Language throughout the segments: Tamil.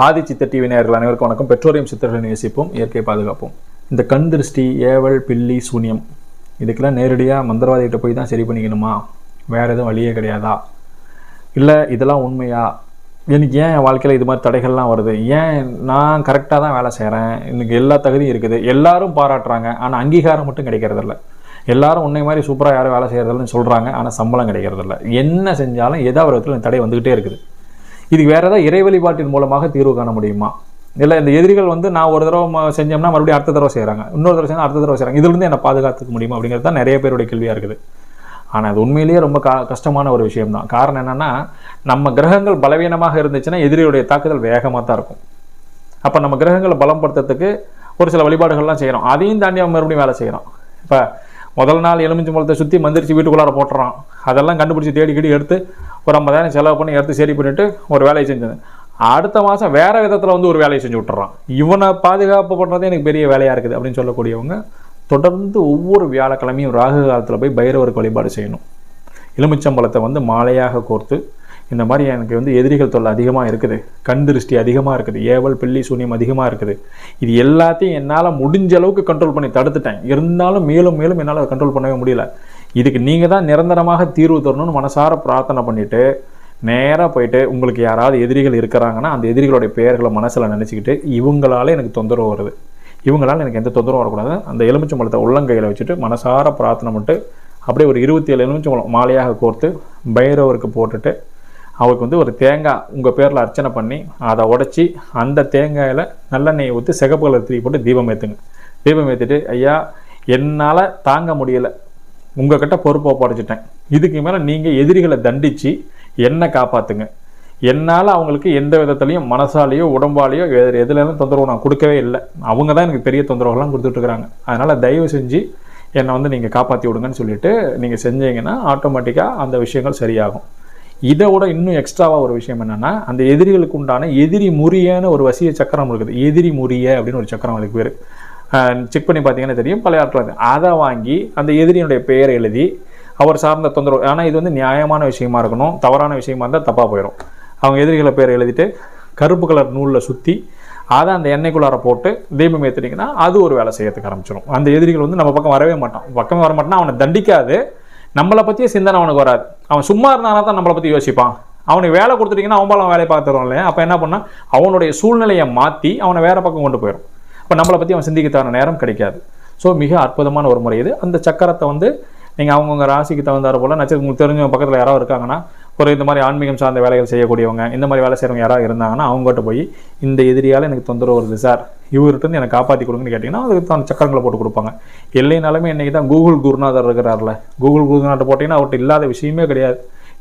ஆதி சித்த டிவி நேயர்கள் அனைவருக்கும் வணக்கம். பெற்றோரையும் சித்தர்களை நேசிப்போம், இயற்கை பாதுகாப்போம். இந்த கண் திருஷ்டி, ஏவல், பில்லி, சூன்யம் இதுக்கெல்லாம் நேரடியாக மந்திரவாதிகிட்ட போய் தான் சரி பண்ணிக்கணுமா? வேறு எதுவும் வழியே கிடையாதா? இல்லை இதெல்லாம் உண்மையா? எனக்கு ஏன் என் வாழ்க்கையில் இது மாதிரி தடைகள்லாம் வருது? ஏன் நான் கரெக்டாக தான் வேலை செய்கிறேன், எனக்கு எல்லா தகுதியும் இருக்குது, எல்லாரும் பாராட்டுறாங்க, ஆனால் அங்கீகாரம் மட்டும் கிடைக்கிறதில்ல. எல்லாரும் உன்னை மாதிரி சூப்பராக யாரும் வேலை செய்கிறதில்லன்னு சொல்கிறாங்க, ஆனால் சம்பளம் கிடைக்கிறதில்ல. என்ன செஞ்சாலும் ஏதாவது ஒரு விதத்தில் தடை வந்துக்கிட்டே இருக்குது. இதுக்கு வேறு ஏதாவது இறை வழிபாட்டின் மூலமாக தீர்வு காண முடியுமா? இல்லை இந்த எதிரிகள் நான் ஒரு தடவை செஞ்சோம்னா மறுபடியும் அடுத்த தடவை செய்கிறாங்க, இன்னொரு தடவை செய்யணும், அடுத்த தடவை செய்கிறாங்க, இதுலேருந்து என்னை பாதுகாத்துக்க முடியுமா அப்படிங்கிறது தான் நிறைய பேருடைய கேள்வியாக இருக்குது. ஆனால் அது உண்மையிலேயே ரொம்ப கஷ்டமான ஒரு விஷயம்தான். காரணம் என்னென்னா, நம்ம கிரகங்கள் பலவீனமாக இருந்துச்சுன்னா எதிரியுடைய தாக்குதல் வேகமாக தான் இருக்கும். அப்போ நம்ம கிரகங்களை பலப்படுத்துறதுக்கு ஒரு சில வழிபாடுகள்லாம் செய்கிறோம், அதையும் தாண்டி அவன் மறுபடியும் வேலை செய்கிறோம். இப்போ முதல் நாள் எலுமிச்சம்பழத்தை சுற்றி மந்திரிச்சு வீட்டுக்குள்ளார போட்டுறான், அதெல்லாம் கண்டுபிடிச்சி தேடி எடுத்து ஒரு 50,000 செலவு பண்ணி எடுத்து சரி பண்ணிவிட்டு ஒரு வேலையை செஞ்சது. அடுத்த மாதம் வேறு விதத்தில் ஒரு வேலையை செஞ்சு விட்டுறான். இவனை பாதுகாப்பு பண்ணுறதே எனக்கு பெரிய வேலையாக இருக்குது அப்படின்னு சொல்லக்கூடியவங்க தொடர்ந்து ஒவ்வொரு வியாழக்கிழமையும் ராகு காலத்தில் போய் பைரவருக்கு வழிபாடு செய்யணும். எலுமிச்சம்பழத்தை மாலையாக கோர்த்து, இந்த மாதிரி எனக்கு எதிரிகள் தொல்லை அதிகமாக இருக்குது, கண் திருஷ்டி அதிகமாக இருக்குது, ஏவல், பில்லி, சூன்யம் அதிகமாக இருக்குது, இது எல்லாத்தையும் என்னால் முடிஞ்ச அளவுக்கு கண்ட்ரோல் பண்ணி தடுத்துட்டேன், இருந்தாலும் மேலும் மேலும் என்னால் அதை கண்ட்ரோல் பண்ணவே முடியல, இதுக்கு நீங்கள் தான் நிரந்தரமாக தீர்வு தரணும்னு மனசார பிரார்த்தனை பண்ணிவிட்டு நேராக போயிட்டு, உங்களுக்கு யாராவது எதிரிகள் இருக்கிறாங்கன்னா அந்த எதிரிகளுடைய பெயர்களை மனசில் நினச்சிக்கிட்டு, இவங்களால எனக்கு தொந்தரவு வருது, இவங்களால் எனக்கு எந்த தொந்தரவும் வரக்கூடாது, அந்த எலுமிச்சம்பழத்தை உள்ளங்கையில் வச்சுட்டு மனசார பிரார்த்தனை பண்ணிட்டு அப்படியே ஒரு 27 எலுமிச்சம்பழம் மாலையாக கோர்த்து பைரவருக்கு போட்டுட்டு, அவருக்கு ஒரு தேங்காய் உங்கள் பேரில் அர்ச்சனை பண்ணி அதை உடச்சி அந்த தேங்காயில் நல்லெண்ணெயை ஊற்றி சிகப்பு கலர் திரி போட்டு தீபம் ஏற்றுங்க. தீபம் ஏற்றிட்டு, ஐயா என்னால் தாங்க முடியலை, உங்கள்கிட்ட பொறுப்பை ஒப்படைச்சிட்டேன், இதுக்கு மேலே நீங்கள் எதிரிகளை தண்டித்து என்னை காப்பாற்றுங்க, என்னால் அவங்களுக்கு எந்த விதத்துலையும் மனசாலேயோ உடம்பாலேயோ எதுலேயும் தொந்தரவு நான் கொடுக்கவே இல்லை, அவங்க தான் எனக்கு பெரிய தொந்தரவுகள்லாம் கொடுத்துட்ருக்குறாங்க, அதனால் தயவு செஞ்சு என்னை நீங்கள் காப்பாற்றி விடுங்கன்னு சொல்லிவிட்டு நீங்கள் செஞ்சீங்கன்னா ஆட்டோமேட்டிக்காக அந்த விஷயங்கள் சரியாகும். இதை விட இன்னும் எக்ஸ்ட்ராவாக ஒரு விஷயம் என்னென்னா, அந்த எதிரிகளுக்கு உண்டான எதிரி முறியன்னு ஒரு வசிய சக்கரம் இருக்குது, எதிரி முறிய அப்படின்னு ஒரு சக்கரம் அதுக்கு பேர். செக் பண்ணி பார்த்தீங்கன்னா தெரியும், பழைய ஆட்கள் அதை வாங்கி அந்த எதிரியினுடைய பெயரை எழுதி அவர் சார்ந்த தொந்தரவு, ஆனால் இது நியாயமான விஷயமா இருக்கணும், தவறான விஷயமா இருந்தால் தப்பாக போயிடும். அவங்க எதிரிகளை பேரை எழுதிட்டு கருப்பு கலர் நூலில் சுற்றி அதை அந்த எண்ணெய்க்குள்ளார போட்டு தீபம் ஏற்றிட்டிங்கன்னா அது ஒரு வேலை செய்யறதுக்கு ஆரம்பிச்சிடும். அந்த எதிரிகள் நம்ம பக்கம் வரவே மாட்டான், பக்கமே வர மாட்டான், அவனை தண்டிக்காது, நம்மளை பற்றிய சிந்தனை அவனுக்கு வராது, அவன் சும்மா இருந்தானா தான் நம்மளை பற்றி யோசிப்பான். அவனுக்கு வேலை கொடுத்துட்டிங்கன்னா அவன் வேலையை பார்த்துருவான் இல்லையா? அப்போ என்ன பண்ணால் அவனுடைய சூழ்நிலையை மாற்றி அவனை வேறு பக்கம் கொண்டு போயிடும். இப்போ நம்மளை பற்றி அவன் சிந்திக்கத்தான நேரம் கிடைக்காது. ஸோ மிக அற்புதமான ஒரு முறை இது. அந்த சக்கரத்தை நீங்கள் அவங்கவுங்க ராசிக்கு தகுந்தாறு போல் நட்சத்திரம் உங்களுக்கு தெரிஞ்சவங்க பக்கத்தில் யாராவது இருக்காங்கன்னா, ஒரு இந்த மாதிரி ஆன்மீகம் சார்ந்த வேலைகள் செய்யக்கூடியவங்க, இந்த மாதிரி வேலை செய்கிறவங்க யாராவது இருந்தாங்கன்னா அவங்ககிட்ட போய், இந்த எதிரியால் எனக்கு தொந்தரவு வருது சார், இவர்கிட்ட எனக்கு காப்பாற்றி கொடுங்கன்னு கேட்டிங்கன்னா அதுக்கு தான் சக்கரங்களை போட்டு கொடுப்பாங்க. இல்லைனாலுமே இன்றைக்கி தான் கூகுள் குருநாதர் இருக்கிறார்ல, கூகுள் குருநாதர் போட்டிங்கன்னா அவர்கிட்ட இல்லாத விஷயமே கிடையாது,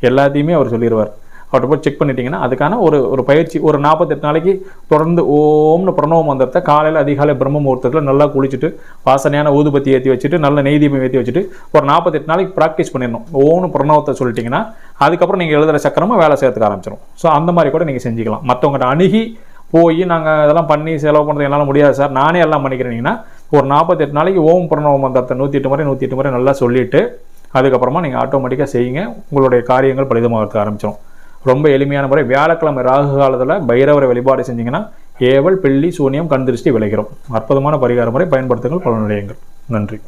எல்லாத்தையுமே அவர் சொல்லிடுவார். அவர்கிட்ட போய் செக் பண்ணிட்டீங்கன்னா அதுக்கான ஒரு பயிற்சி, ஒரு 48 நாளைக்கு தொடர்ந்து ஓம்னு பிரணவ மந்திரத்தை காலையில் அதிகாலை பிரம்ம முகூர்த்தத்தில் நல்லா குளிச்சுட்டு வாசனையான ஊதுபத்தி ஏற்றி வச்சுட்டு நல்ல நெய் தீபம் ஏற்றி வச்சுட்டு ஒரு 48 நாளைக்கு ப்ராக்டிஸ் பண்ணிடணும். ஓம்னு பிரணவத்தை சொல்லிட்டிங்கன்னா அதுக்கப்புறம் நீங்கள் எழுதுகிற சக்கரமாக வேலை செய்யறதுக்கு ஆரம்பிச்சிடும். ஸோ அந்த மாதிரி கூட நீங்கள் செஞ்சுக்கலாம். மற்றவங்கள்ட்ட அணுகி போய் நாங்கள் இதெல்லாம் பண்ணி செலவு பண்ணுறது என்னால் முடியாது சார், நானே எல்லாம் பண்ணிக்கிறேன்னா ஒரு 48 நாளைக்கு ஓம் பிரணவ மந்திரத்தை 108 முறை நல்லா சொல்லிவிட்டு அதுக்கப்புறமா நீங்கள் ஆட்டோமேட்டிக்காக செய்யுங்க, உங்களுடைய காரியங்கள் பலிதமாகிறதுக்கு ஆரம்பிச்சிடும். ரொம்ப எளிமையான முறை. வியாழக்கிழமை ராகு காலத்தில் பைரவரை வழிபாடு செஞ்சீங்கன்னா ஏவல், பில்லி, சூன்யம், கண் திருஷ்டி விளைகிறோம். அற்புதமான பரிகார முறை, பயன்படுத்துங்கள், பலனடையுங்கள். நன்றி.